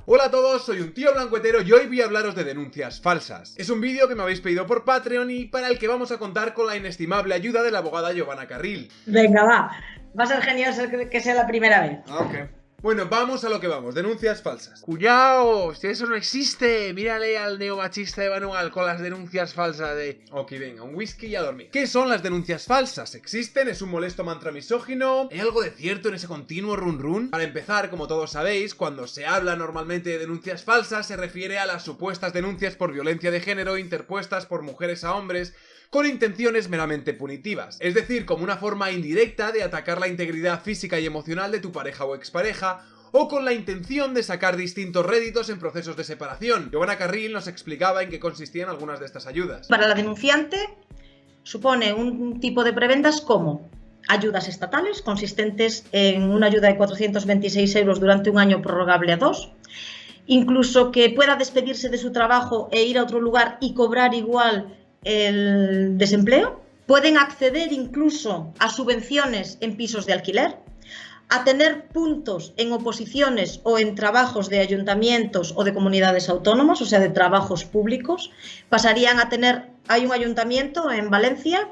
Hola a todos, soy un tío blancuetero y hoy voy a hablaros de denuncias falsas. Es un vídeo que me habéis pedido por Patreon y para el que vamos a contar con la inestimable ayuda de la abogada Giovanna Carril. Venga, va a ser genial que sea la primera vez. Ok. Bueno, vamos a lo que vamos, denuncias falsas. ¡Cuidado! Si eso no existe, mírale al neomachista de Manual con las denuncias falsas de... Ok, venga, un whisky y a dormir. ¿Qué son las denuncias falsas? ¿Existen? ¿Es un molesto mantra misógino? ¿Hay algo de cierto en ese continuo run run? Para empezar, como todos sabéis, cuando se habla normalmente de denuncias falsas se refiere a las supuestas denuncias por violencia de género interpuestas por mujeres a hombres con intenciones meramente punitivas, es decir, como una forma indirecta de atacar la integridad física y emocional de tu pareja o expareja, o con la intención de sacar distintos réditos en procesos de separación. Giovanna Carril nos explicaba en qué consistían algunas de estas ayudas. Para la denunciante supone un tipo de prebendas como ayudas estatales, consistentes en una ayuda de 426 euros durante un año prorrogable a 2, incluso que pueda despedirse de su trabajo e ir a otro lugar y cobrar igual el desempleo. Pueden acceder incluso a subvenciones en pisos de alquiler, a tener puntos en oposiciones o en trabajos de ayuntamientos o de comunidades autónomas, o sea, de trabajos públicos. Pasarían a tener, hay un ayuntamiento en Valencia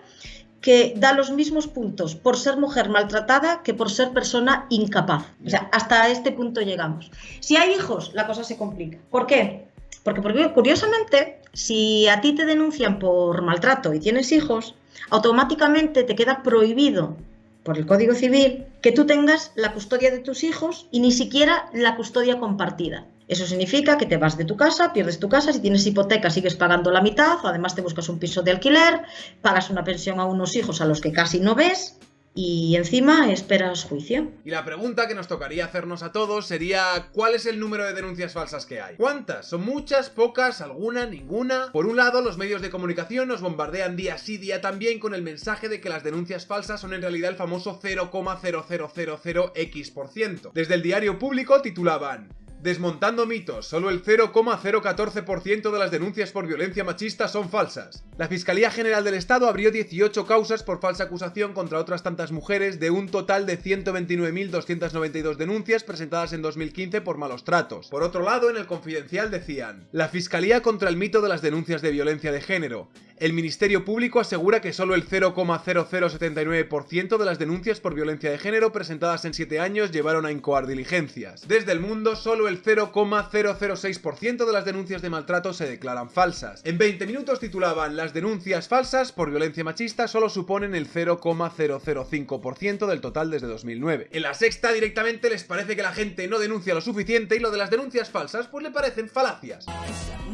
que da los mismos puntos por ser mujer maltratada que por ser persona incapaz. O sea, hasta este punto llegamos. Si hay hijos, la cosa se complica. ¿Por qué? Porque curiosamente, si a ti te denuncian por maltrato y tienes hijos, automáticamente te queda prohibido por el Código Civil que tú tengas la custodia de tus hijos y ni siquiera la custodia compartida. Eso significa que te vas de tu casa, pierdes tu casa, si tienes hipoteca sigues pagando la mitad, además te buscas un piso de alquiler, pagas una pensión a unos hijos a los que casi no ves y encima esperas juicio. Y la pregunta que nos tocaría hacernos a todos sería ¿cuál es el número de denuncias falsas que hay? ¿Cuántas? ¿Son muchas? ¿Pocas? ¿Alguna? ¿Ninguna? Por un lado, los medios de comunicación nos bombardean día sí día también con el mensaje de que las denuncias falsas son en realidad el famoso 0,0000x%. Desde el diario Público titulaban: desmontando mitos, solo el 0,014% de las denuncias por violencia machista son falsas. La Fiscalía General del Estado abrió 18 causas por falsa acusación contra otras tantas mujeres de un total de 129.292 denuncias presentadas en 2015 por malos tratos. Por otro lado, en El Confidencial decían: la Fiscalía contra el mito de las denuncias de violencia de género. El Ministerio Público asegura que solo el 0,0079% de las denuncias por violencia de género presentadas en 7 años llevaron a incoar diligencias. Desde El Mundo, solo el 0,006% de las denuncias de maltrato se declaran falsas. En 20 minutos titulaban: las denuncias falsas por violencia machista solo suponen el 0,005% del total desde 2009. En La Sexta directamente les parece que la gente no denuncia lo suficiente y lo de las denuncias falsas pues le parecen falacias.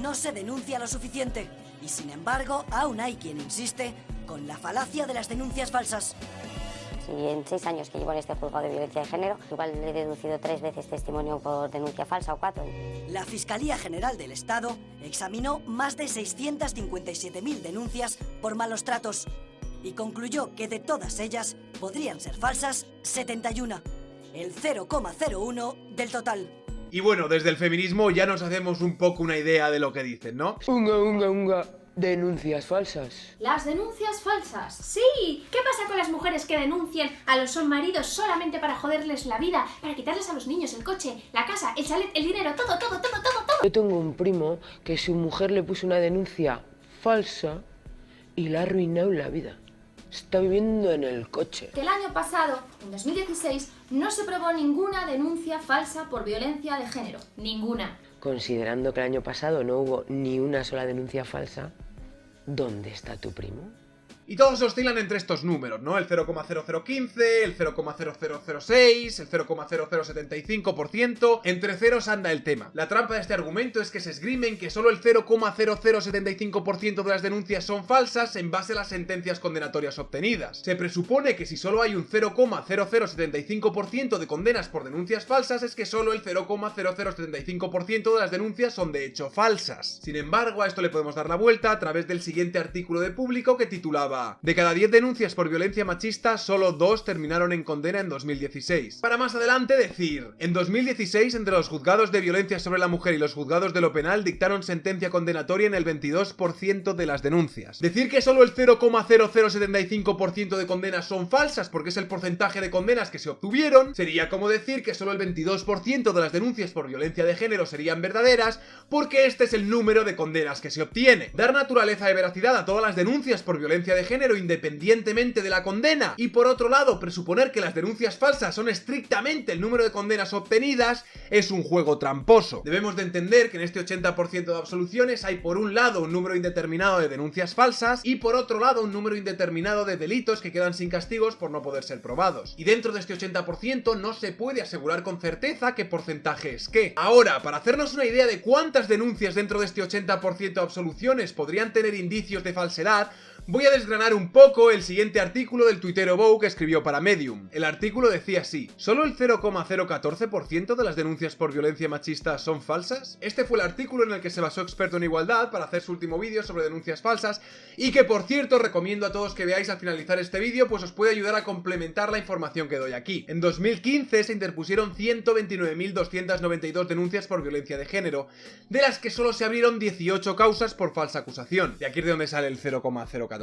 No se denuncia lo suficiente y sin embargo aún hay quien insiste con la falacia de las denuncias falsas. Y en 6 años que llevo en este juzgado de violencia de género, igual he deducido 3 veces testimonio por denuncia falsa o 4. La Fiscalía General del Estado examinó más de 657.000 denuncias por malos tratos y concluyó que de todas ellas podrían ser falsas 71, el 0,01 del total. Y bueno, desde el feminismo ya nos hacemos un poco una idea de lo que dicen, ¿no? Unga. Denuncias falsas. Las denuncias falsas. Sí. ¿Qué pasa con las mujeres que denuncian a los maridos solamente para joderles la vida, para quitarles a los niños, el coche, la casa, el chalet, el dinero, todo? Yo tengo un primo que su mujer le puso una denuncia falsa y le ha arruinado la vida. Está viviendo en el coche. Que el año pasado, en 2016, no se probó ninguna denuncia falsa por violencia de género. Ninguna. Considerando que el año pasado no hubo ni una sola denuncia falsa, ¿dónde está tu primo? Y todos oscilan entre estos números, ¿no? El 0,0015, el 0,0006, el 0,0075%... Entre ceros anda el tema. La trampa de este argumento es que se esgrimen que solo el 0,0075% de las denuncias son falsas en base a las sentencias condenatorias obtenidas. Se presupone que si solo hay un 0,0075% de condenas por denuncias falsas es que solo el 0,0075% de las denuncias son de hecho falsas. Sin embargo, a esto le podemos dar la vuelta a través del siguiente artículo de Público que titulaba: afirmaba: de cada 10 denuncias por violencia machista, solo 2 terminaron en condena en 2016. Para más adelante decir: en 2016, entre los juzgados de violencia sobre la mujer y los juzgados de lo penal dictaron sentencia condenatoria en el 22% de las denuncias. Decir que solo el 0,0075% de condenas son falsas porque es el porcentaje de condenas que se obtuvieron sería como decir que solo el 22% de las denuncias por violencia de género serían verdaderas porque este es el número de condenas que se obtiene. Dar naturaleza de veracidad a todas las denuncias por violencia de género independientemente de la condena y por otro lado presuponer que las denuncias falsas son estrictamente el número de condenas obtenidas es un juego tramposo. Debemos de entender que en este 80% de absoluciones hay por un lado un número indeterminado de denuncias falsas y por otro lado un número indeterminado de delitos que quedan sin castigos por no poder ser probados. Y dentro de este 80% no se puede asegurar con certeza qué porcentaje es qué. Ahora, para hacernos una idea de cuántas denuncias dentro de este 80% de absoluciones podrían tener indicios de falsedad, voy a desgranar un poco el siguiente artículo del tuitero Bow que escribió para Medium. El artículo decía así: ¿solo el 0,014% de las denuncias por violencia machista son falsas? Este fue el artículo en el que se basó Experto en Igualdad para hacer su último vídeo sobre denuncias falsas y que, por cierto, recomiendo a todos que veáis al finalizar este vídeo, pues os puede ayudar a complementar la información que doy aquí. En 2015 se interpusieron 129.292 denuncias por violencia de género, de las que solo se abrieron 18 causas por falsa acusación. De aquí es de donde sale el 0,014%.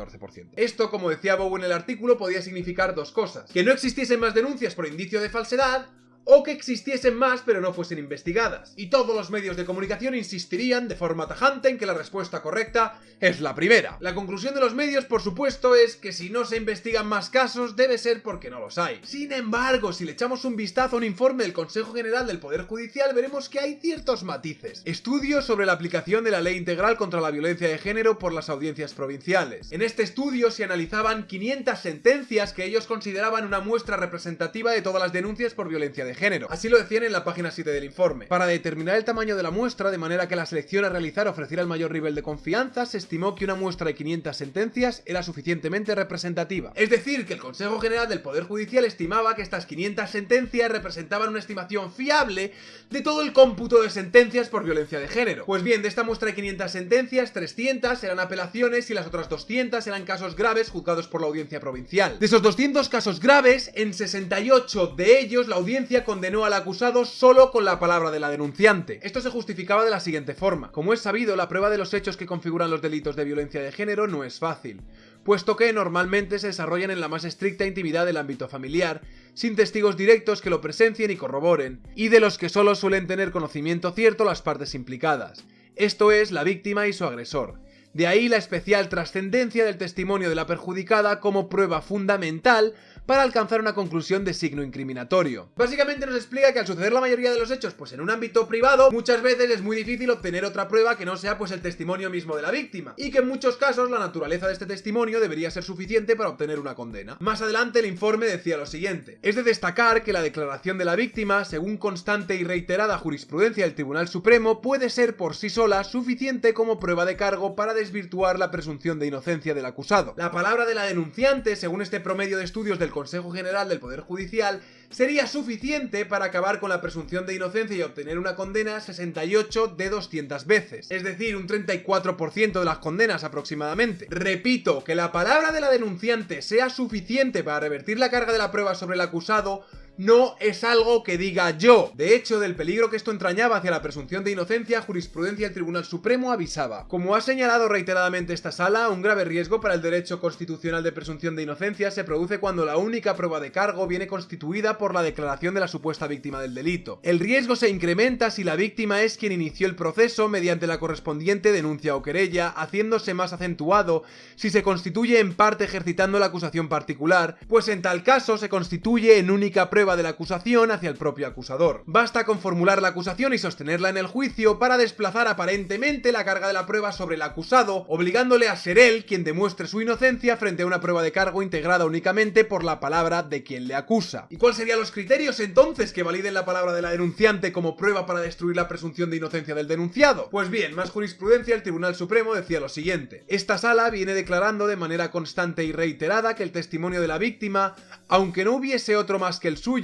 Esto, como decía Bow en el artículo, podía significar dos cosas: que no existiesen más denuncias por indicio de falsedad, o que existiesen más pero no fuesen investigadas. Y todos los medios de comunicación insistirían de forma tajante en que la respuesta correcta es la primera. La conclusión de los medios, por supuesto, es que si no se investigan más casos debe ser porque no los hay. Sin embargo, si le echamos un vistazo a un informe del Consejo General del Poder Judicial, veremos que hay ciertos matices. Estudios sobre la aplicación de la Ley Integral contra la Violencia de Género por las audiencias provinciales. En este estudio se analizaban 500 sentencias que ellos consideraban una muestra representativa de todas las denuncias por violencia de género. Así lo decían en la página 7 del informe. Para determinar el tamaño de la muestra, de manera que la selección a realizar ofreciera el mayor nivel de confianza, se estimó que una muestra de 500 sentencias era suficientemente representativa. Es decir, que el Consejo General del Poder Judicial estimaba que estas 500 sentencias representaban una estimación fiable de todo el cómputo de sentencias por violencia de género. Pues bien, de esta muestra de 500 sentencias, 300 eran apelaciones y las otras 200 eran casos graves juzgados por la audiencia provincial. De esos 200 casos graves, en 68 de ellos la audiencia condenó al acusado solo con la palabra de la denunciante. Esto se justificaba de la siguiente forma: como es sabido, la prueba de los hechos que configuran los delitos de violencia de género no es fácil, puesto que normalmente se desarrollan en la más estricta intimidad del ámbito familiar, sin testigos directos que lo presencien y corroboren, y de los que solo suelen tener conocimiento cierto las partes implicadas, esto es, la víctima y su agresor. De ahí la especial trascendencia del testimonio de la perjudicada como prueba fundamental para alcanzar una conclusión de signo incriminatorio. Básicamente nos explica que al suceder la mayoría de los hechos pues en un ámbito privado, muchas veces es muy difícil obtener otra prueba que no sea pues el testimonio mismo de la víctima, y que en muchos casos la naturaleza de este testimonio debería ser suficiente para obtener una condena. Más adelante el informe decía lo siguiente: es de destacar que la declaración de la víctima, según constante y reiterada jurisprudencia del Tribunal Supremo, puede ser por sí sola suficiente como prueba de cargo para desvirtuar la presunción de inocencia del acusado. La palabra de la denunciante, según este promedio de estudios del Consejo General del Poder Judicial, sería suficiente para acabar con la presunción de inocencia y obtener una condena 68 de 200 veces, es decir, un 34% de las condenas aproximadamente. Repito, que la palabra de la denunciante sea suficiente para revertir la carga de la prueba sobre el acusado no es algo que diga yo. De hecho, del peligro que esto entrañaba hacia la presunción de inocencia, jurisprudencia del Tribunal Supremo avisaba. Como ha señalado reiteradamente esta sala, un grave riesgo para el derecho constitucional de presunción de inocencia se produce cuando la única prueba de cargo viene constituida por la declaración de la supuesta víctima del delito. El riesgo se incrementa si la víctima es quien inició el proceso mediante la correspondiente denuncia o querella, haciéndose más acentuado si se constituye en parte ejercitando la acusación particular, pues en tal caso se constituye en única prueba de la acusación hacia el propio acusador. Basta con formular la acusación y sostenerla en el juicio para desplazar aparentemente la carga de la prueba sobre el acusado, obligándole a ser él quien demuestre su inocencia frente a una prueba de cargo integrada únicamente por la palabra de quien le acusa. ¿Y cuáles serían los criterios entonces que validen la palabra de la denunciante como prueba para destruir la presunción de inocencia del denunciado? Pues bien, más jurisprudencia, el Tribunal Supremo decía lo siguiente: esta sala viene declarando de manera constante y reiterada que el testimonio de la víctima, aunque no hubiese otro más que el suyo,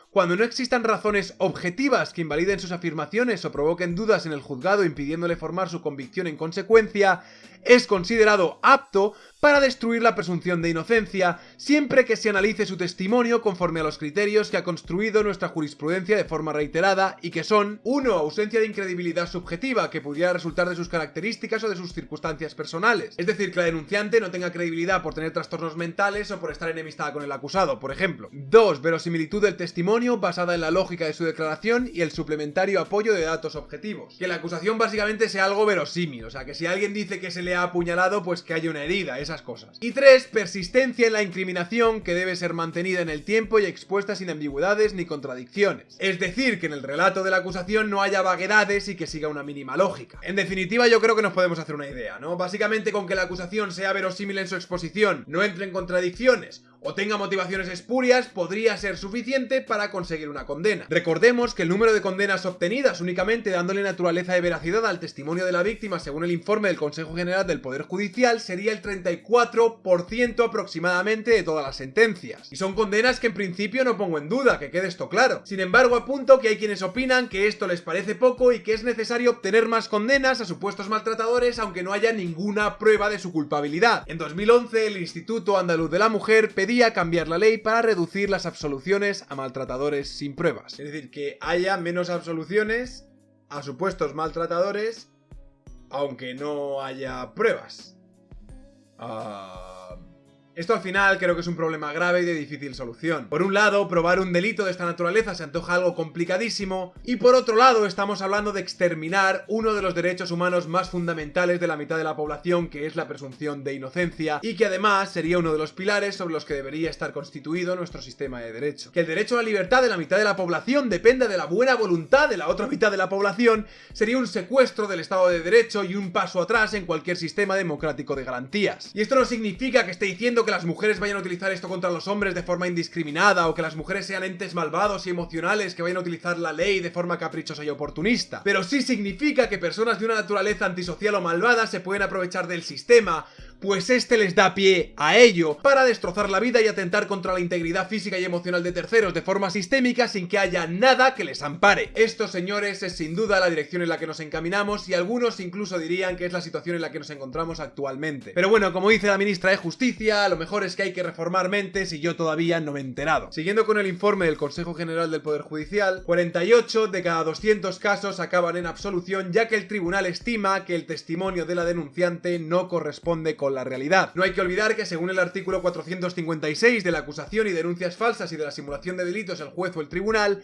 cuando no existan razones objetivas que invaliden sus afirmaciones o provoquen dudas en el juzgado impidiéndole formar su convicción en consecuencia, es considerado apto para destruir la presunción de inocencia, siempre que se analice su testimonio conforme a los criterios que ha construido nuestra jurisprudencia de forma reiterada y que son: 1. Ausencia de incredibilidad subjetiva que pudiera resultar de sus características o de sus circunstancias personales, es decir, que la denunciante no tenga credibilidad por tener trastornos mentales o por estar enemistada con el acusado, por ejemplo. 2. Verosimilitud del testimonio basada en la lógica de su declaración y el suplementario apoyo de datos objetivos. Que la acusación básicamente sea algo verosímil, o sea, que si alguien dice que se le ha apuñalado, pues que haya una herida, esas cosas. Y 3. Persistencia en la incriminación que debe ser mantenida en el tiempo y expuesta sin ambigüedades ni contradicciones. Es decir, que en el relato de la acusación no haya vaguedades y que siga una mínima lógica. En definitiva, yo creo que nos podemos hacer una idea, ¿no? Básicamente, con que la acusación sea verosímil en su exposición, no entre en contradicciones o tenga motivaciones espurias, podría ser suficiente para conseguir una condena. Recordemos que el número de condenas obtenidas únicamente dándole naturaleza de veracidad al testimonio de la víctima según el informe del Consejo General del Poder Judicial sería el 34% aproximadamente de todas las sentencias. Y son condenas que en principio no pongo en duda, que quede esto claro. Sin embargo, apunto que hay quienes opinan que esto les parece poco y que es necesario obtener más condenas a supuestos maltratadores aunque no haya ninguna prueba de su culpabilidad. En 2011, el Instituto Andaluz de la Mujer pedía cambiar la ley para reducir las absoluciones a maltratadores sin pruebas. Es decir, que haya menos absoluciones a supuestos maltratadores aunque no haya pruebas. Esto al final creo que es un problema grave y de difícil solución. Por un lado, probar un delito de esta naturaleza se antoja algo complicadísimo, y por otro lado estamos hablando de exterminar uno de los derechos humanos más fundamentales de la mitad de la población, que es la presunción de inocencia, y que además sería uno de los pilares sobre los que debería estar constituido nuestro sistema de derecho. Que el derecho a la libertad de la mitad de la población dependa de la buena voluntad de la otra mitad de la población sería un secuestro del Estado de Derecho y un paso atrás en cualquier sistema democrático de garantías. Y esto no significa que esté diciendo que las mujeres vayan a utilizar esto contra los hombres de forma indiscriminada o que las mujeres sean entes malvados y emocionales que vayan a utilizar la ley de forma caprichosa y oportunista. Pero sí significa que personas de una naturaleza antisocial o malvada se pueden aprovechar del sistema, pues este les da pie a ello, para destrozar la vida y atentar contra la integridad física y emocional de terceros de forma sistémica sin que haya nada que les ampare. Esto, señores, es sin duda la dirección en la que nos encaminamos y algunos incluso dirían que es la situación en la que nos encontramos actualmente. Pero bueno, como dice la ministra de Justicia, lo mejor es que hay que reformar mentes y yo todavía no me he enterado. Siguiendo con el informe del Consejo General del Poder Judicial, 48 de cada 200 casos acaban en absolución ya que el tribunal estima que el testimonio de la denunciante no corresponde con la realidad. No hay que olvidar que según el artículo 456 de la acusación y denuncias falsas y de la simulación de delitos, el juez o el tribunal,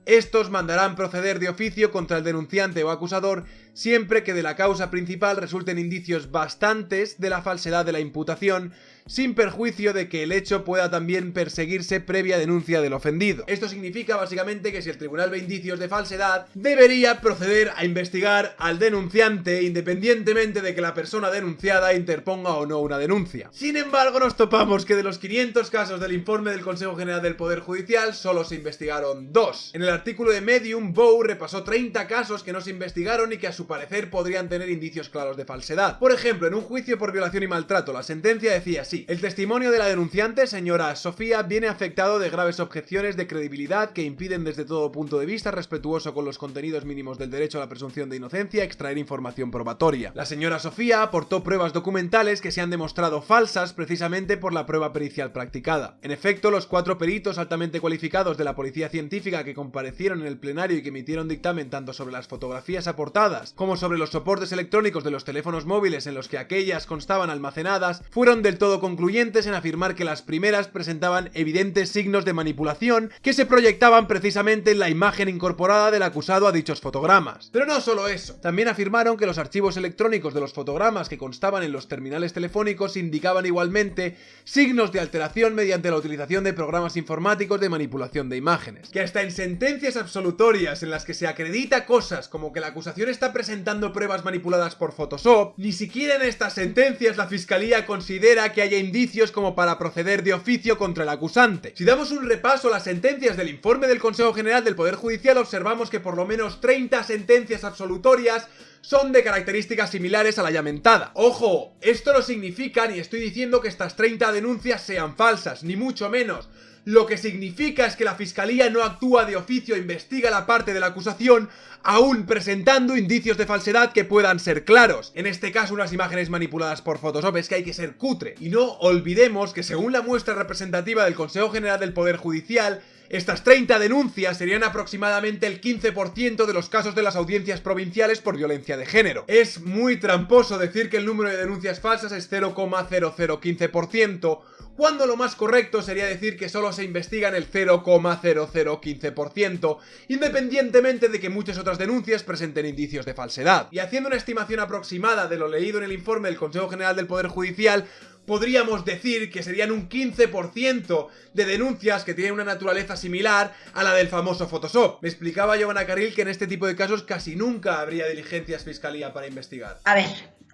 estos mandarán proceder de oficio contra el denunciante o acusador siempre que de la causa principal resulten indicios bastantes de la falsedad de la imputación, sin perjuicio de que el hecho pueda también perseguirse previa denuncia del ofendido. Esto significa básicamente que si el tribunal ve indicios de falsedad, debería proceder a investigar al denunciante independientemente de que la persona denunciada interponga o no una denuncia. Sin embargo, nos topamos que de los 500 casos del informe del Consejo General del Poder Judicial, solo se investigaron 2. En el artículo de Medium, Bow repasó 30 casos que no se investigaron y que a su parecer podrían tener indicios claros de falsedad. Por ejemplo, en un juicio por violación y maltrato, la sentencia decía así: el testimonio de la denunciante, señora Sofía, viene afectado de graves objeciones de credibilidad que impiden desde todo punto de vista respetuoso con los contenidos mínimos del derecho a la presunción de inocencia extraer información probatoria. La señora Sofía aportó pruebas documentales que se han demostrado falsas precisamente por la prueba pericial practicada. En efecto, los 4 peritos altamente cualificados de la policía científica que comparecieron en el plenario y que emitieron dictamen tanto sobre las fotografías aportadas como sobre los soportes electrónicos de los teléfonos móviles en los que aquellas constaban almacenadas, fueron del todo concluyentes en afirmar que las primeras presentaban evidentes signos de manipulación que se proyectaban precisamente en la imagen incorporada del acusado a dichos fotogramas. Pero no solo eso, también afirmaron que los archivos electrónicos de los fotogramas que constaban en los terminales telefónicos indicaban igualmente signos de alteración mediante la utilización de programas informáticos de manipulación de imágenes. Que hasta en sentencias absolutorias en las que se acredita cosas como que la acusación está presentando pruebas manipuladas por Photoshop, ni siquiera en estas sentencias la Fiscalía considera que haya indicios como para proceder de oficio contra el acusante. Si damos un repaso a las sentencias del informe del Consejo General del Poder Judicial, observamos que por lo menos 30 sentencias absolutorias son de características similares a la ya mentada. ¡Ojo! Esto no significa ni estoy diciendo que estas 30 denuncias sean falsas, ni mucho menos. lo que significa es que la Fiscalía no actúa de oficio e investiga la parte de la acusación, aún presentando indicios de falsedad que puedan ser claros. En este caso, unas imágenes manipuladas por Photoshop. Es que hay que ser cutre. Y no olvidemos que según la muestra representativa del Consejo General del Poder Judicial, estas 30 denuncias serían aproximadamente el 15% de los casos de las audiencias provinciales por violencia de género. Es muy tramposo decir que el número de denuncias falsas es 0,0015%, cuando lo más correcto sería decir que solo se investigan el 0,0015%, independientemente de que muchas otras denuncias presenten indicios de falsedad. Y haciendo una estimación aproximada de lo leído en el informe del Consejo General del Poder Judicial, podríamos decir que serían un 15% de denuncias que tienen una naturaleza similar a la del famoso Photoshop. Me explicaba Giovanna Carril que en este tipo de casos casi nunca habría diligencias Fiscalía para investigar. A ver,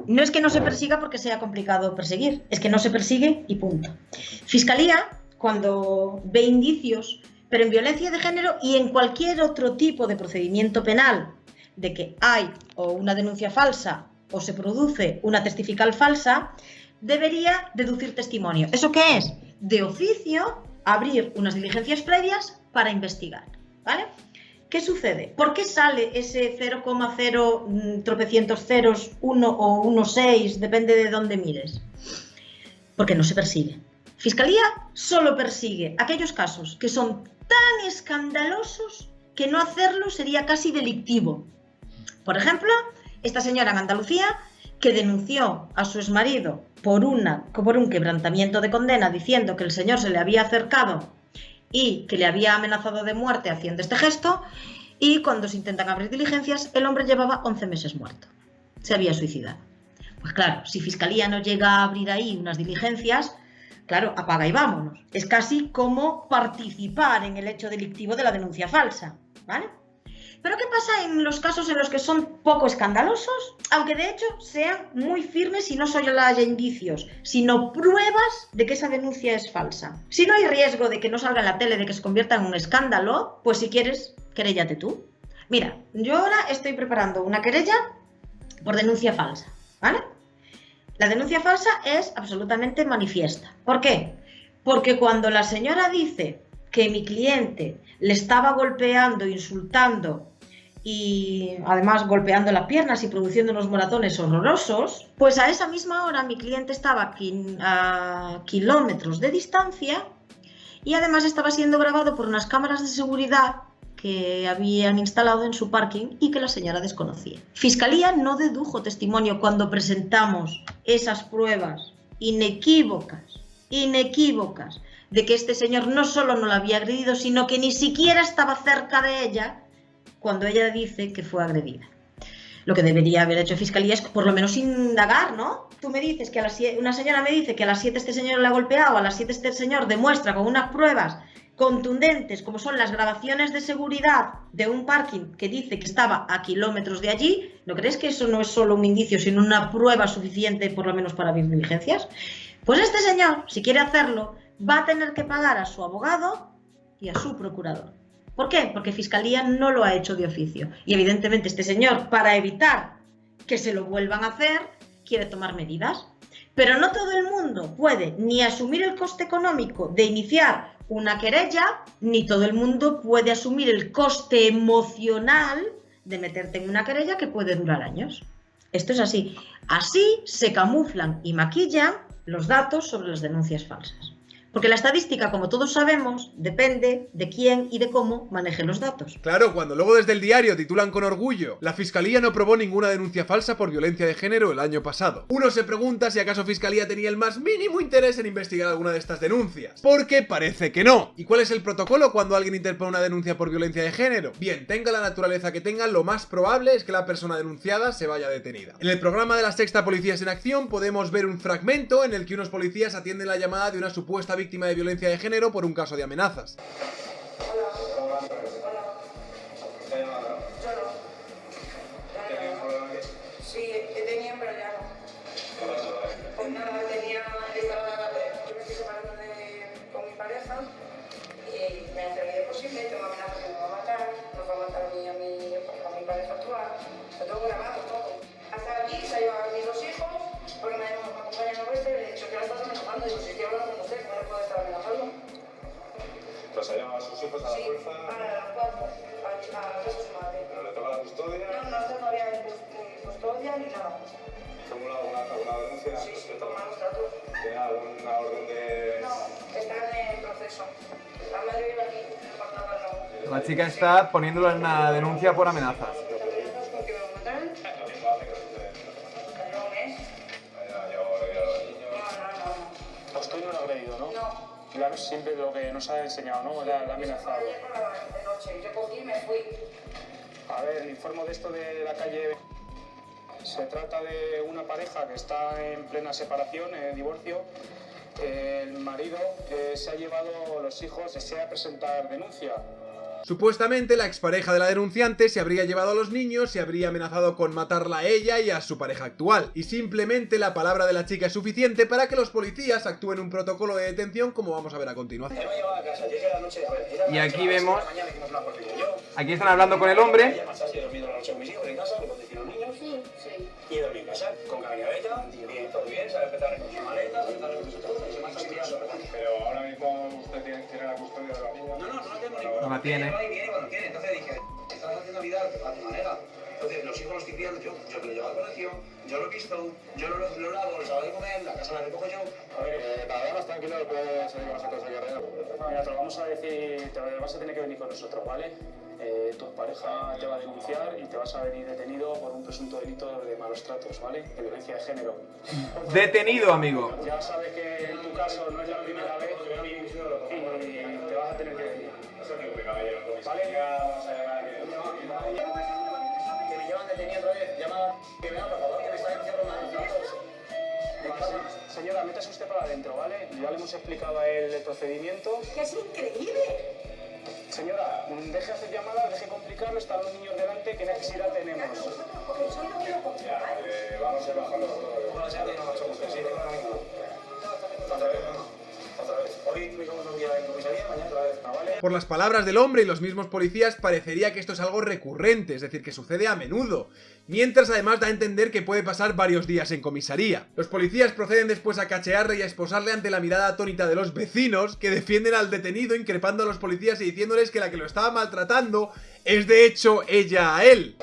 no es que no se persiga porque sea complicado perseguir, es que no se persigue y punto. Fiscalía, cuando ve indicios, pero en violencia de género y en cualquier otro tipo de procedimiento penal, de que hay o una denuncia falsa o se produce una testifical falsa, debería deducir testimonio. ¿Eso qué es? De oficio, abrir unas diligencias previas para investigar, ¿vale? ¿Qué sucede? ¿Por qué sale ese 0,0 tropecientos ceros, 1 o 1,6, depende de dónde mires? Porque no se persigue. Fiscalía solo persigue aquellos casos que son tan escandalosos que no hacerlo sería casi delictivo. Por ejemplo, esta señora en Andalucía que denunció a su exmarido por un quebrantamiento de condena diciendo que el señor se le había acercado y que le había amenazado de muerte haciendo este gesto, y cuando se intentan abrir diligencias el hombre llevaba 11 meses muerto, se había suicidado. Pues claro, si Fiscalía no llega a abrir ahí unas diligencias, claro, apaga y vámonos. Es casi como participar en el hecho delictivo de la denuncia falsa, ¿vale? Pero ¿qué pasa en los casos en los que son poco escandalosos? Aunque de hecho sean muy firmes y no solo haya indicios, sino pruebas de que esa denuncia es falsa. Si no hay riesgo de que no salga en la tele, de que se convierta en un escándalo, pues si quieres, queréllate tú. Mira, yo ahora estoy preparando una querella por denuncia falsa, ¿vale? La denuncia falsa es absolutamente manifiesta. ¿Por qué? Porque cuando la señora dice que mi cliente le estaba golpeando, insultando y además golpeando las piernas y produciendo unos moratones horrorosos, pues a esa misma hora mi cliente estaba a kilómetros de distancia y además estaba siendo grabado por unas cámaras de seguridad que habían instalado en su parking y que la señora desconocía. Fiscalía no dedujo testimonio cuando presentamos esas pruebas inequívocas de que este señor no solo no la había agredido, sino que ni siquiera estaba cerca de ella cuando ella dice que fue agredida. Lo que debería haber hecho Fiscalía es por lo menos indagar, ¿no? Tú me dices que una señora me dice que a las 7 este señor le ha golpeado, a las 7 este señor demuestra con unas pruebas contundentes como son las grabaciones de seguridad de un parking que dice que estaba a kilómetros de allí. ¿No crees que eso no es solo un indicio, sino una prueba suficiente por lo menos para abrir diligencias? Pues este señor, si quiere hacerlo, va a tener que pagar a su abogado y a su procurador. ¿Por qué? Porque Fiscalía no lo ha hecho de oficio. Y evidentemente este señor, para evitar que se lo vuelvan a hacer, quiere tomar medidas. Pero no todo el mundo puede ni asumir el coste económico de iniciar una querella, ni todo el mundo puede asumir el coste emocional de meterte en una querella que puede durar años. Esto es así. Así se camuflan y maquillan los datos sobre las denuncias falsas. Porque la estadística, como todos sabemos, depende de quién y de cómo maneje los datos. Claro, cuando luego desde el diario titulan con orgullo: la Fiscalía no probó ninguna denuncia falsa por violencia de género el año pasado. Uno se pregunta si acaso Fiscalía tenía el más mínimo interés en investigar alguna de estas denuncias. Porque parece que no. ¿Y cuál es el protocolo cuando alguien interpone una denuncia por violencia de género? Bien, tenga la naturaleza que tenga, lo más probable es que la persona denunciada se vaya detenida. En el programa de la Sexta Policías en Acción podemos ver un fragmento en el que unos policías atienden la llamada de una supuesta víctima de violencia de género por un caso de amenazas. Sí, he tenido, pero ya no. Pues nada, yo me estoy separando con mi pareja y me hace la vida posible, tengo amenazas que me va a matar, nos va a matar a mi pareja actual, lo tengo grabado todo. Hasta aquí se ha llevado a mis 2 hijos, porque me acompañan a oeste, le he dicho que ahora estás amenazando, digo, si estoy hablando con usted, ¿cómo le puedo estar amenazando? a sus hijos a la fuerza? A las 4, a casa de su madre. ¿Pero le toca la custodia? No, no había ni custodia ni nada. ¿Formula alguna denuncia? Sí, por malos tratos. ¿Tiene alguna orden de...? No, está en proceso. La madre vive aquí, en el apartado al lado. La chica está poniéndolo en una denuncia por amenazas. ¿Amenazas con que me matarán? Lleva un mes. No. A usted no lo ha creído, ¿no? No. Claro, siempre lo que nos ha enseñado, ¿no? La ha amenazado. Ayer por la noche, yo cogí y me fui. A ver, le informo de esto de la calle. Se trata de una pareja que está en plena separación, divorcio. El marido se ha llevado los hijos, desea presentar denuncia. Supuestamente la expareja de la denunciante se habría llevado a los niños, se habría amenazado con matarla a ella y a su pareja actual, y simplemente la palabra de la chica es suficiente para que los policías actúen un protocolo de detención, como vamos a ver a continuación. Y aquí vemos, aquí están hablando con el hombre. Y he dormido en casa, con Camila Bella, bien, todo bien, se ha empezado a recoger maletas, Pero ahora mismo usted tiene la custodia de la niña. No la tengo ninguna. No la tiene. Viene cuando quiere. Entonces dije, estás haciendo vida a tu manera. Entonces los hijos los estoy criando yo que lo llevo al colegio, yo lo he visto, yo lo lavo, los hago de comer, la casa la recojo yo. A ver, nada más tranquilo, puede salir con nosotros aquí arriba. Mira, te lo vamos a decir, te vas a tener que venir con nosotros, ¿vale? Tu pareja te va a denunciar y te vas a venir detenido por un presunto delito de malos tratos, ¿vale? De violencia de género. Detenido, amigo. Ya sabes que en tu caso no es la primera vez y te vas a tener que venir. ¿Vale? Que me llevan detenido otra vez. Llama que venga, por favor, que me está denunciando malos tratos. Señora, métase usted para adentro, ¿vale? Ya le hemos explicado a él el procedimiento. ¡Que es increíble! Señora, deje hacer llamadas, deje complicarlo, están los niños delante, ¿qué necesidad tenemos? Vamos a ir bajando. Hoy me vamos un día en comisaría, mañana otra vez, ¿vale? Por las palabras del hombre y los mismos policías, parecería que esto es algo recurrente, es decir, que sucede a menudo, mientras además da a entender que puede pasar varios días en comisaría. Los policías proceden después a cachearle y a esposarle ante la mirada atónita de los vecinos, que defienden al detenido increpando a los policías y diciéndoles que la que lo estaba maltratando es de hecho ella a él.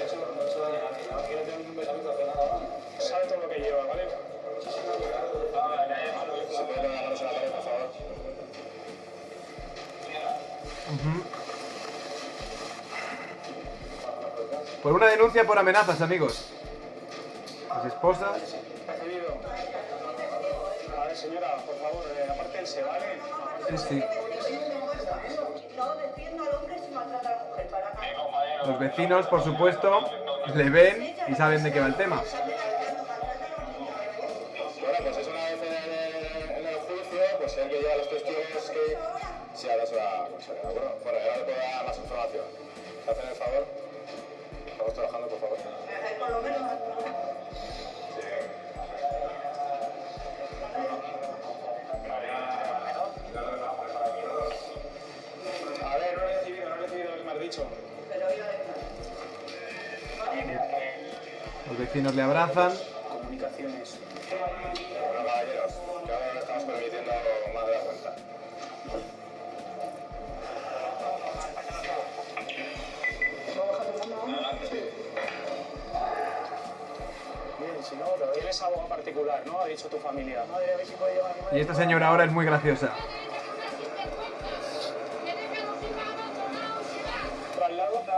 Sabe todo lo que lleva, ¿vale? Por una denuncia por amenazas, amigos. Las esposas. Recibido. A ver, señora, por favor, apártense, ¿vale? Sí. Los vecinos, por supuesto, le ven y saben de qué va el tema. Bueno, pues es una vez en el juicio, pues el que lleva los testigos que... Sí, ahora se va a comisaría, ¿de acuerdo? Bueno, ahora le puedo dar más información. ¿Me hacen el favor? Estamos trabajando, por favor. Por lo menos. A ver, no he recibido lo que me has dicho. Los vecinos le abrazan. Comunicaciones. Bueno, caballeros, que ahora no estamos permitiendo más de la cuenta. Bien, si no, tienes abogado particular, ¿no? Ha dicho tu familia. Y esta señora ahora es muy graciosa.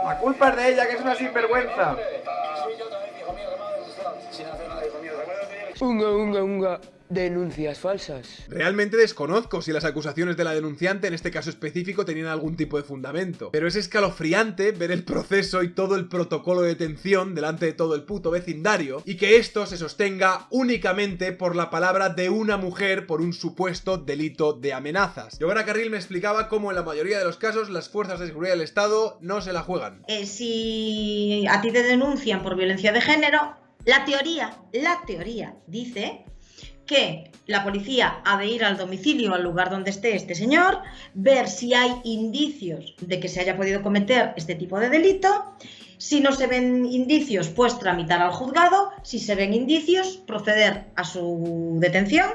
La culpa es de ella, que es una sinvergüenza. Unga. Denuncias falsas. Realmente desconozco si las acusaciones de la denunciante en este caso específico tenían algún tipo de fundamento, pero es escalofriante ver el proceso y todo el protocolo de detención delante de todo el puto vecindario y que esto se sostenga únicamente por la palabra de una mujer por un supuesto delito de amenazas. Giovanna Carril me explicaba cómo en la mayoría de los casos las fuerzas de seguridad del Estado no se la juegan. Si a ti te denuncian por violencia de género, la teoría dice que la policía ha de ir al domicilio, al lugar donde esté este señor, ver si hay indicios de que se haya podido cometer este tipo de delito. Si no se ven indicios, pues tramitar al juzgado. Si se ven indicios, proceder a su detención,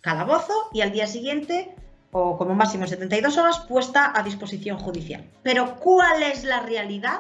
calabozo, y al día siguiente o como máximo 72 horas, puesta a disposición judicial. Pero ¿cuál es la realidad?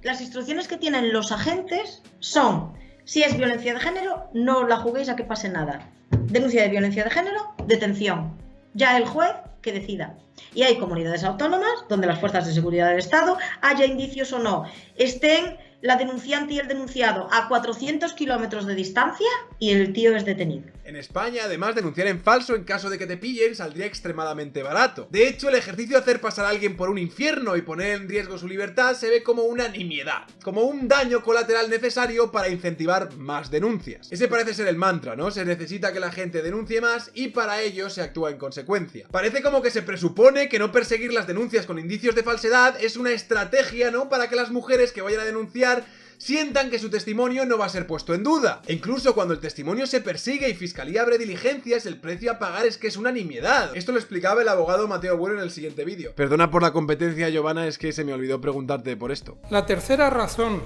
Las instrucciones que tienen los agentes son: si es violencia de género, no la juguéis a que pase nada. Denuncia de violencia de género, detención. Ya el juez que decida. Y hay comunidades autónomas donde las fuerzas de seguridad del Estado, haya indicios o no, estén la denunciante y el denunciado a 400 kilómetros de distancia y el tío es detenido. En España, además, denunciar en falso en caso de que te pillen saldría extremadamente barato. De hecho, el ejercicio de hacer pasar a alguien por un infierno y poner en riesgo su libertad se ve como una nimiedad, como un daño colateral necesario para incentivar más denuncias. Ese parece ser el mantra, ¿no? Se necesita que la gente denuncie más y para ello se actúa en consecuencia. Parece como que se presupone que no perseguir las denuncias con indicios de falsedad es una estrategia, ¿no?, para que las mujeres que vayan a denunciar sientan que su testimonio no va a ser puesto en duda. E incluso cuando el testimonio se persigue y Fiscalía abre diligencias, el precio a pagar es que es una nimiedad. Esto lo explicaba el abogado Mateo Bueno en el siguiente vídeo. Perdona por la competencia, Giovanna, es que se me olvidó preguntarte por esto. La tercera razón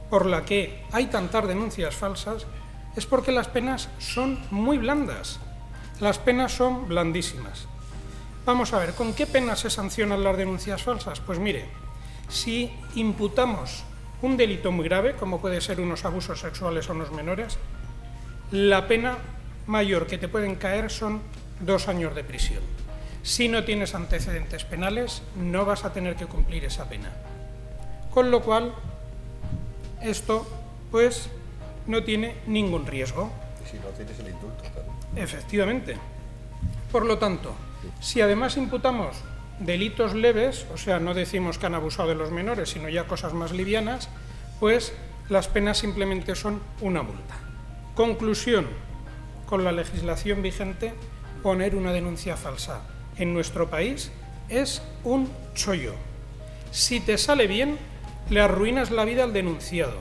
por la que hay tantas denuncias falsas es porque las penas son muy blandas. Las penas son blandísimas. Vamos a ver, ¿con qué penas se sancionan las denuncias falsas? Pues mire, si imputamos un delito muy grave, como puede ser unos abusos sexuales a unos menores, la pena mayor que te pueden caer son 2 años de prisión. Si no tienes antecedentes penales, no vas a tener que cumplir esa pena. Con lo cual, esto, pues, no tiene ningún riesgo. Y si no tienes el indulto, claro. Efectivamente. Por lo tanto, si además imputamos delitos leves, o sea, no decimos que han abusado de los menores, sino ya cosas más livianas, pues las penas simplemente son una multa. Conclusión: con la legislación vigente, poner una denuncia falsa en nuestro país es un chollo. Si te sale bien, le arruinas la vida al denunciado.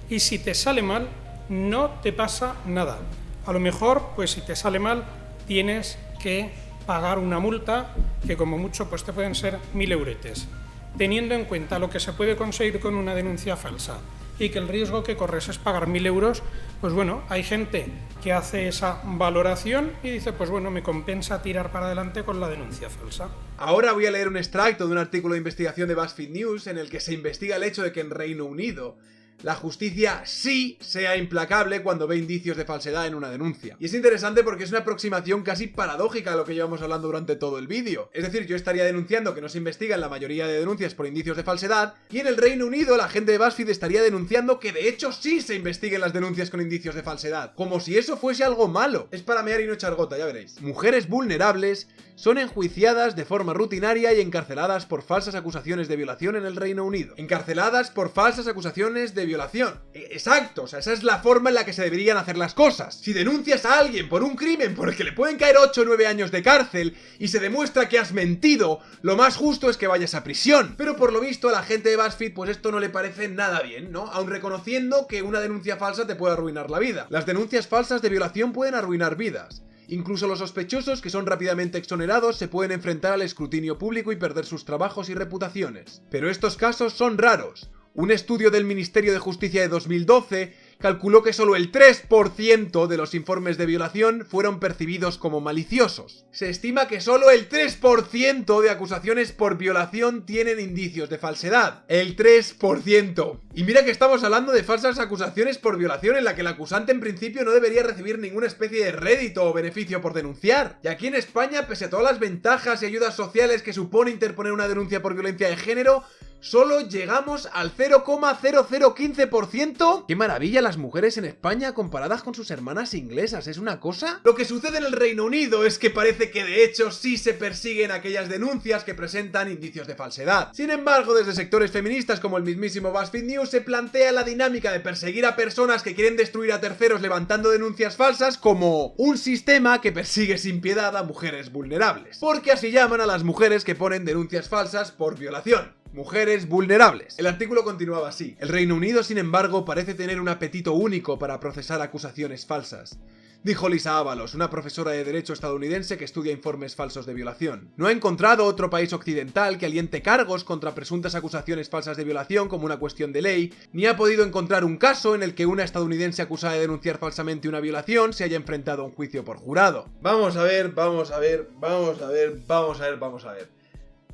Y si te sale mal, no te pasa nada. A lo mejor, pues si te sale mal, tienes que pagar una multa que como mucho pues te pueden ser 1000 euretes. Teniendo en cuenta lo que se puede conseguir con una denuncia falsa y que el riesgo que corres es pagar 1000 euros, pues bueno, hay gente que hace esa valoración y dice, pues bueno, me compensa tirar para adelante con la denuncia falsa. Ahora voy a leer un extracto de un artículo de investigación de BuzzFeed News en el que se investiga el hecho de que en Reino Unido la justicia sí sea implacable cuando ve indicios de falsedad en una denuncia. Y es interesante porque es una aproximación casi paradójica a lo que llevamos hablando durante todo el vídeo. Es decir, yo estaría denunciando que no se investigan la mayoría de denuncias por indicios de falsedad, y en el Reino Unido la gente de BuzzFeed estaría denunciando que de hecho sí se investiguen las denuncias con indicios de falsedad. Como si eso fuese algo malo. Es para mear y no echar gota, ya veréis. Mujeres vulnerables son enjuiciadas de forma rutinaria y encarceladas por falsas acusaciones de violación en el Reino Unido. Encarceladas por falsas acusaciones de violación. Exacto, o sea, esa es la forma en la que se deberían hacer las cosas. Si denuncias a alguien por un crimen por el que le pueden caer 8 o 9 años de cárcel y se demuestra que has mentido, lo más justo es que vayas a prisión. Pero por lo visto a la gente de BuzzFeed pues esto no le parece nada bien, ¿no? Aun reconociendo que una denuncia falsa te puede arruinar la vida. Las denuncias falsas de violación pueden arruinar vidas. Incluso los sospechosos, que son rápidamente exonerados, se pueden enfrentar al escrutinio público y perder sus trabajos y reputaciones. Pero estos casos son raros. Un estudio del Ministerio de Justicia de 2012 calculó que solo el 3% de los informes de violación fueron percibidos como maliciosos. Se estima que solo el 3% de acusaciones por violación tienen indicios de falsedad. El 3%. Y mira que estamos hablando de falsas acusaciones por violación en la que el acusante en principio no debería recibir ninguna especie de rédito o beneficio por denunciar. Y aquí en España, pese a todas las ventajas y ayudas sociales que supone interponer una denuncia por violencia de género, solo llegamos al 0,0015%. ¡Qué maravilla las mujeres en España comparadas con sus hermanas inglesas! ¿Es una cosa? Lo que sucede en el Reino Unido es que parece que de hecho sí se persiguen aquellas denuncias que presentan indicios de falsedad. Sin embargo, desde sectores feministas como el mismísimo BuzzFeed News se plantea la dinámica de perseguir a personas que quieren destruir a terceros levantando denuncias falsas como un sistema que persigue sin piedad a mujeres vulnerables. Porque así llaman a las mujeres que ponen denuncias falsas por violación. Mujeres vulnerables. El artículo continuaba así. El Reino Unido, sin embargo, parece tener un apetito único para procesar acusaciones falsas. Dijo Lisa Ábalos, una profesora de derecho estadounidense que estudia informes falsos de violación. No ha encontrado otro país occidental que aliente cargos contra presuntas acusaciones falsas de violación como una cuestión de ley, ni ha podido encontrar un caso en el que una estadounidense acusada de denunciar falsamente una violación se haya enfrentado a un juicio por jurado. Vamos a ver.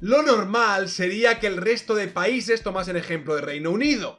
Lo normal sería que el resto de países tomasen ejemplo de Reino Unido.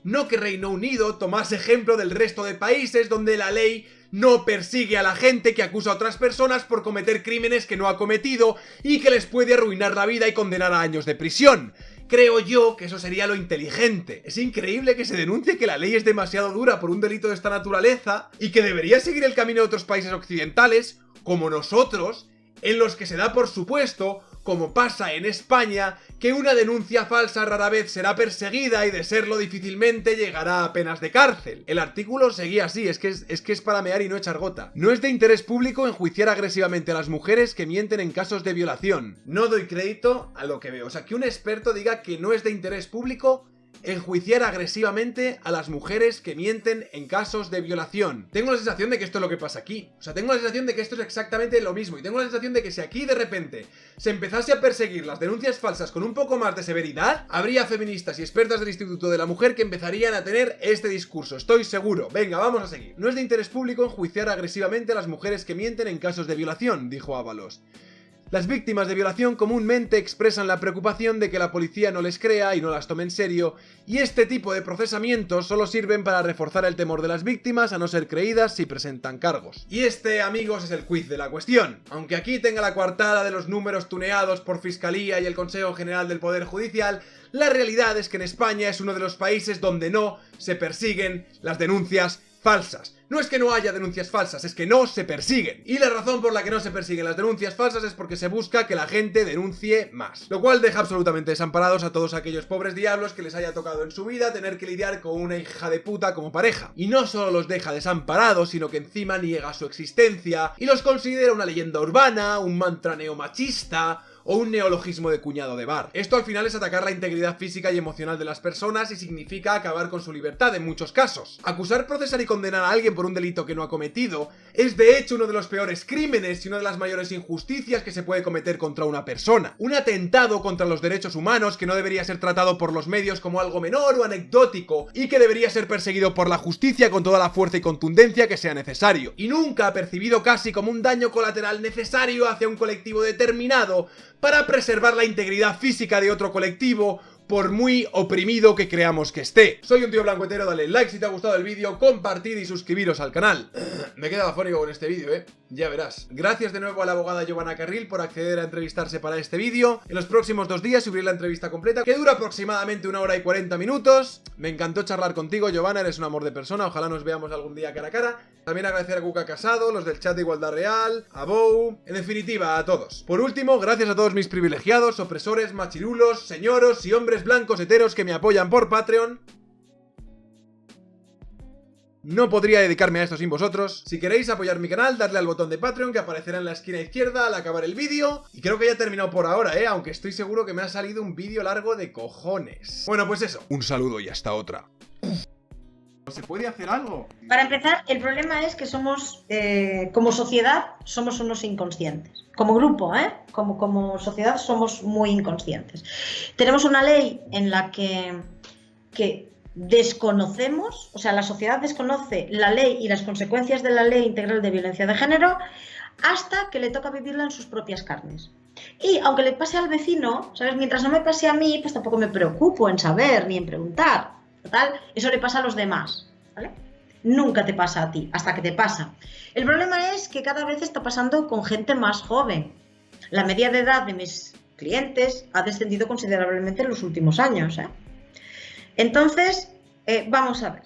No que Reino Unido tomase ejemplo del resto de países donde la ley no persigue a la gente que acusa a otras personas por cometer crímenes que no ha cometido y que les puede arruinar la vida y condenar a años de prisión. Creo yo que eso sería lo inteligente. Es increíble que se denuncie que la ley es demasiado dura por un delito de esta naturaleza y que debería seguir el camino de otros países occidentales, como nosotros, en los que se da por supuesto, como pasa en España, que una denuncia falsa rara vez será perseguida y de serlo difícilmente llegará a penas de cárcel. El artículo seguía así, es que es para mear y no echar gota. No es de interés público enjuiciar agresivamente a las mujeres que mienten en casos de violación. No doy crédito a lo que veo. O sea, que un experto diga que no es de interés público enjuiciar agresivamente a las mujeres que mienten en casos de violación. Tengo la sensación de que esto es lo que pasa aquí. O sea, tengo la sensación de que esto es exactamente lo mismo. Y tengo la sensación de que si aquí de repente se empezase a perseguir las denuncias falsas con un poco más de severidad, habría feministas y expertas del Instituto de la Mujer que empezarían a tener este discurso. Estoy seguro. Venga, vamos a seguir. No es de interés público enjuiciar agresivamente a las mujeres que mienten en casos de violación, dijo Ábalos. Las víctimas de violación comúnmente expresan la preocupación de que la policía no les crea y no las tome en serio, y este tipo de procesamientos solo sirven para reforzar el temor de las víctimas a no ser creídas si presentan cargos. Y este, amigos, es el quiz de la cuestión. Aunque aquí tenga la coartada de los números tuneados por Fiscalía y el Consejo General del Poder Judicial, la realidad es que en España es uno de los países donde no se persiguen las denuncias falsas. No es que no haya denuncias falsas, es que no se persiguen. Y la razón por la que no se persiguen las denuncias falsas es porque se busca que la gente denuncie más. Lo cual deja absolutamente desamparados a todos aquellos pobres diablos que les haya tocado en su vida tener que lidiar con una hija de puta como pareja. Y no solo los deja desamparados, sino que encima niega su existencia y los considera una leyenda urbana, un mantra neomachista o un neologismo de cuñado de bar. Esto al final es atacar la integridad física y emocional de las personas y significa acabar con su libertad en muchos casos. Acusar, procesar y condenar a alguien por un delito que no ha cometido es de hecho uno de los peores crímenes y una de las mayores injusticias que se puede cometer contra una persona. Un atentado contra los derechos humanos que no debería ser tratado por los medios como algo menor o anecdótico y que debería ser perseguido por la justicia con toda la fuerza y contundencia que sea necesario. Y nunca percibido casi como un daño colateral necesario hacia un colectivo determinado para preservar la integridad física de otro colectivo, por muy oprimido que creamos que esté. Soy un tío blanco hetero, dale like si te ha gustado el vídeo, compartid y suscribiros al canal. Me he quedado afónico con este vídeo, ya verás. Gracias de nuevo a la abogada Giovanna Carril por acceder a entrevistarse para este vídeo. En los próximos 2 días subiré la entrevista completa, que dura aproximadamente 1 hora y 40 minutos. Me encantó charlar contigo, Giovanna, eres un amor de persona, ojalá nos veamos algún día cara a cara. También agradecer a Cuca Casado, los del chat de Igualdad Real, a Bou, en definitiva, a todos. Por último, gracias a todos mis privilegiados, opresores, machirulos, señoros y hombres blancos heteros que me apoyan por Patreon. No podría dedicarme a esto sin vosotros. Si queréis apoyar mi canal, dadle al botón de Patreon que aparecerá en la esquina izquierda al acabar el vídeo. Y creo que ya he terminado por ahora, aunque estoy seguro que me ha salido un vídeo largo de cojones. Bueno, pues eso. Un saludo y hasta otra. ¿Se puede hacer algo? Para empezar, el problema es que somos, como sociedad, somos unos inconscientes. Como grupo, como sociedad somos muy inconscientes. Tenemos una ley en la que desconocemos, o sea, la sociedad desconoce la ley y las consecuencias de la Ley Integral de Violencia de Género hasta que le toca vivirla en sus propias carnes. Y aunque le pase al vecino, ¿sabes? Mientras no me pase a mí, pues tampoco me preocupo en saber ni en preguntar. Total, eso le pasa a los demás, ¿vale? Nunca te pasa a ti, hasta que te pasa. El problema es que cada vez está pasando con gente más joven. La media de edad de mis clientes ha descendido considerablemente en los últimos años, Entonces, vamos a ver.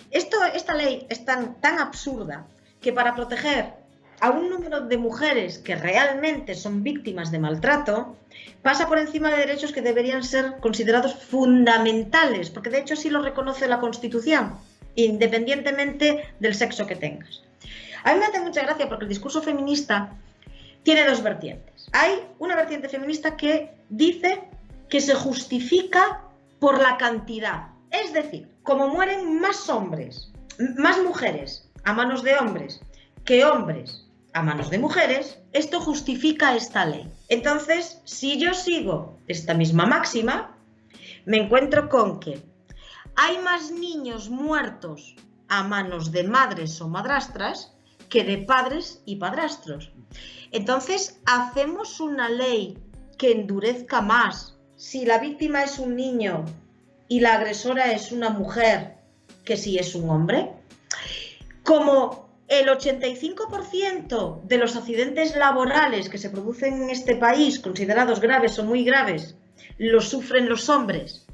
Esta ley es tan absurda que para proteger a un número de mujeres que realmente son víctimas de maltrato, pasa por encima de derechos que deberían ser considerados fundamentales, porque de hecho así lo reconoce la Constitución, independientemente del sexo que tengas. A mí me hace mucha gracia porque el discurso feminista tiene 2 vertientes. Hay una vertiente feminista que dice que se justifica por la cantidad. Es decir, como mueren más hombres, más mujeres a manos de hombres que hombres a manos de mujeres, esto justifica esta ley. Entonces, si yo sigo esta misma máxima, me encuentro con que hay más niños muertos a manos de madres o madrastras que de padres y padrastros. Entonces, hacemos una ley que endurezca más si la víctima es un niño y la agresora es una mujer que si es un hombre. Como el 85% de los accidentes laborales que se producen en este país, considerados graves o muy graves, los sufren los hombres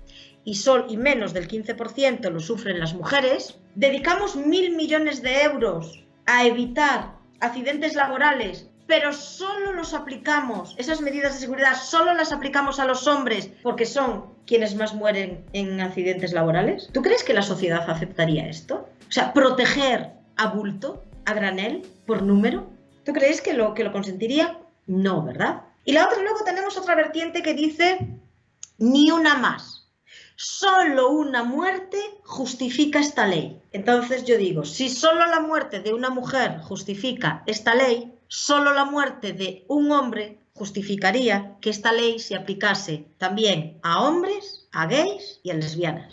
y menos del 15% lo sufren las mujeres, dedicamos 1.000 millones de euros a evitar accidentes laborales, pero solo los aplicamos, esas medidas de seguridad solo las aplicamos a los hombres porque son quienes más mueren en accidentes laborales. ¿Tú crees que la sociedad aceptaría esto? O sea, proteger a bulto, a granel, por número. ¿Tú crees que lo consentiría? No, ¿verdad? Y luego tenemos otra vertiente que dice ni una más. Solo una muerte justifica esta ley. Entonces yo digo, si solo la muerte de una mujer justifica esta ley, solo la muerte de un hombre justificaría que esta ley se aplicase también a hombres, a gays y a lesbianas.